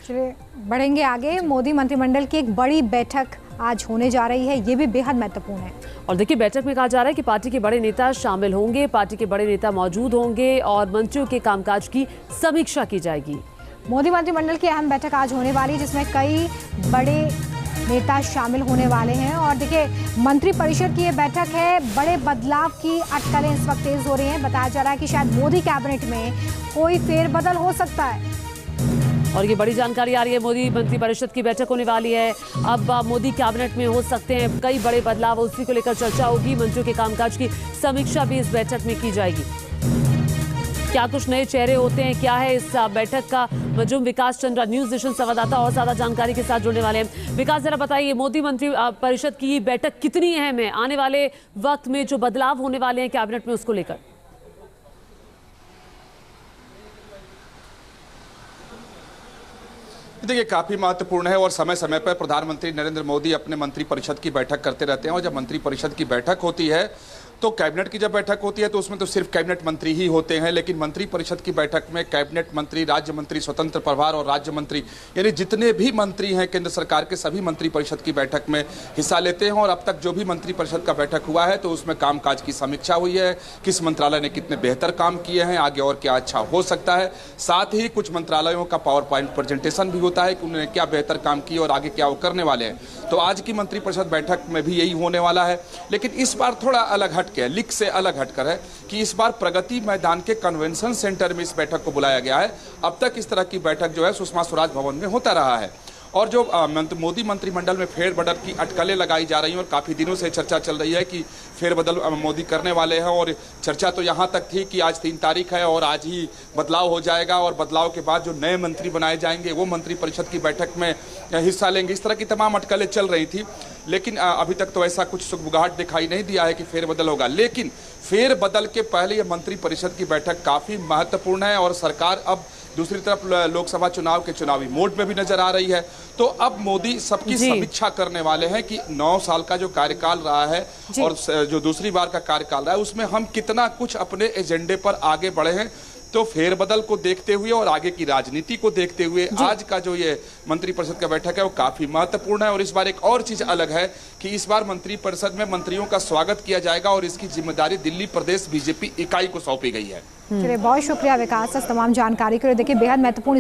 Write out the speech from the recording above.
चलिए बढ़ेंगे आगे। मोदी मंत्रिमंडल की एक बड़ी बैठक आज होने जा रही है, ये भी बेहद महत्वपूर्ण है। और देखिए, बैठक में कहा जा रहा है कि पार्टी के बड़े नेता शामिल होंगे, पार्टी के बड़े नेता मौजूद होंगे और मंत्रियों के कामकाज की समीक्षा की जाएगी। मोदी मंत्रिमंडल की अहम बैठक आज होने वाली है, जिसमें कई बड़े नेता शामिल होने वाले हैं। और देखिए, मंत्रिपरिषद की ये बैठक है, बड़े बदलाव की अटकलें इस वक्त तेज हो रही हैं। बताया जा रहा है कि शायद मोदी कैबिनेट में कोई फेरबदल हो सकता है। और ये बड़ी जानकारी आ रही है, मोदी मंत्रिपरिषद की बैठक होने वाली है। अब मोदी कैबिनेट में हो सकते हैं कई बड़े बदलाव, उसी को लेकर चर्चा होगी। मंत्रियों के कामकाज की समीक्षा भी इस बैठक में की जाएगी। क्या कुछ नए चेहरे होते हैं, क्या है इस बैठक का मजूम? विकास चंद्रा, न्यूज नेशन संवाददाता, और ज्यादा जानकारी के साथ जुड़ने वाले हैं। विकास, जरा बताइए, मोदी मंत्री परिषद की बैठक कितनी अहम है? आने वाले वक्त में जो बदलाव होने वाले हैं कैबिनेट में, उसको लेकर। देखिए, काफी महत्वपूर्ण है और समय समय पर प्रधानमंत्री नरेंद्र मोदी अपने मंत्रिपरिषद की बैठक करते रहते हैं। और जब मंत्रिपरिषद की बैठक होती है तो कैबिनेट की जब बैठक होती है तो उसमें तो सिर्फ कैबिनेट मंत्री ही होते हैं, लेकिन मंत्रिपरिषद की बैठक में कैबिनेट मंत्री, राज्य मंत्री, स्वतंत्र प्रभार और राज्य मंत्री, यानी जितने भी मंत्री हैं केंद्र सरकार के, सभी मंत्रिपरिषद की बैठक में हिस्सा लेते हैं। और अब तक जो भी मंत्रिपरिषद का बैठक हुआ है तो उसमें कामकाज की समीक्षा हुई है, किस मंत्रालय ने कितने बेहतर काम किए हैं, आगे और क्या अच्छा हो सकता है। साथ ही कुछ मंत्रालयों का पावर पॉइंट प्रेजेंटेशन भी होता है कि उन्होंने क्या बेहतर काम किया और आगे क्या वो करने वाले हैं। तो आज की मंत्रिपरिषद बैठक में भी यही होने वाला है, लेकिन इस बार थोड़ा अलग हटके, लीक से अलग हटकर है कि इस बार प्रगति मैदान के कन्वेंशन सेंटर में इस बैठक को बुलाया गया है। अब तक इस तरह की बैठक जो है सुषमा स्वराज भवन में होता रहा है। और जो मोदी मंत्रिमंडल में फेरबदल की अटकलें लगाई जा रही हैं और काफ़ी दिनों से चर्चा चल रही है कि फेरबदल मोदी करने वाले हैं। और चर्चा तो यहाँ तक थी कि आज 3 तारीख है और आज ही बदलाव हो जाएगा और बदलाव के बाद जो नए मंत्री बनाए जाएंगे वो मंत्रिपरिषद की बैठक में हिस्सा लेंगे। इस तरह की तमाम अटकलें चल रही थी, लेकिन अभी तक तो ऐसा कुछ सुगबुगाहट दिखाई नहीं दिया है कि फेरबदल होगा। लेकिन फेरबदल के पहले ये मंत्रिपरिषद की बैठक काफ़ी महत्वपूर्ण है और सरकार अब दूसरी तरफ लोकसभा चुनाव के चुनावी मोड में भी नजर आ रही है। तो अब मोदी सबकी समीक्षा करने वाले हैं कि 9 साल का जो कार्यकाल रहा है और जो दूसरी बार का कार्यकाल रहा है उसमें हम कितना कुछ अपने एजेंडे पर आगे बढ़े हैं। तो फेरबदल को देखते हुए और आगे की राजनीति को देखते हुए आज का जो ये मंत्रिपरिषद का बैठक है वो काफी महत्वपूर्ण है। और इस बार एक और चीज अलग है कि इस बार मंत्रिपरिषद में मंत्रियों का स्वागत किया जाएगा और इसकी जिम्मेदारी दिल्ली प्रदेश बीजेपी इकाई को सौंपी गई है। चलिए, बहुत शुक्रिया विकास, तमाम जानकारी के लिए। देखिए, बेहद महत्वपूर्ण